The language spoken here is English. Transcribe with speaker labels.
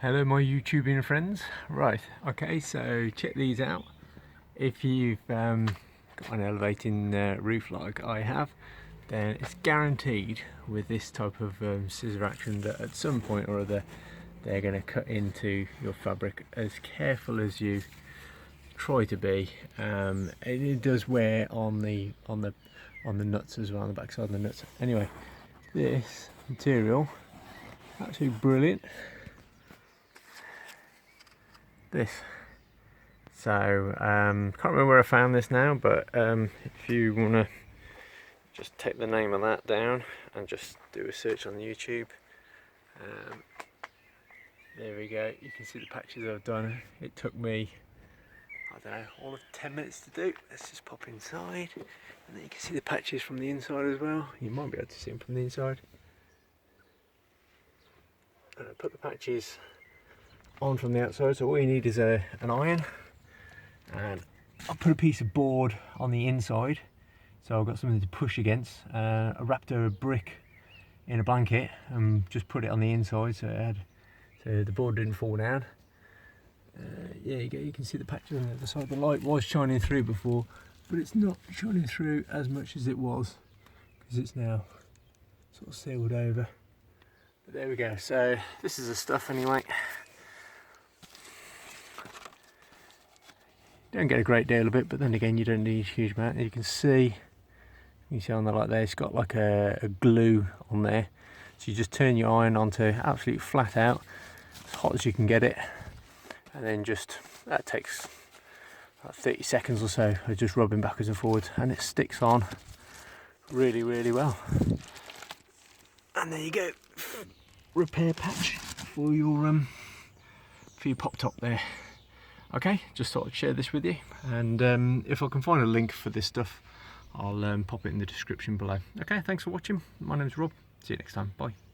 Speaker 1: Hello my YouTubing friends. Right, okay, so check these out. If you've got an elevating roof like I have, then it's guaranteed with this type of scissor action that at some point or other they're going to cut into your fabric. As careful as you try to be, it does wear on the nuts as well, on the backside of the nuts. Anyway, this material, absolutely brilliant. This. So can't remember where I found this now, but if you want to just take the name of that down and just do a search on YouTube, there we go. You can see the patches I've done. It took me, I don't know, all of 10 minutes to do. Let's just pop inside, and then you can see the patches from the inside as well. You might be able to see them from the inside. Put the patches on from the outside, so all you need is an iron, and I'll put a piece of board on the inside so I've got something to push against. I wrapped a brick in a blanket and just put it on the inside so the board didn't fall down. Yeah, you can see the patches on the other side. The light was shining through before, but it's not shining through as much as it was because it's now sort of sealed over. But there we go, so this is the stuff anyway. Don't get a great deal of it, but then again you don't need a huge amount. You can see on the light there, it's got like a glue on there, so you just turn your iron onto absolutely flat out, as hot as you can get it, and then just, that takes about 30 seconds or so of just rubbing backwards and forwards, and it sticks on really well. And there you go, repair patch for your pop top there. Okay, just thought I'd share this with you, and if I can find a link for this stuff, I'll pop it in the description below. Okay, thanks for watching. My name's Rob. See you next time. Bye.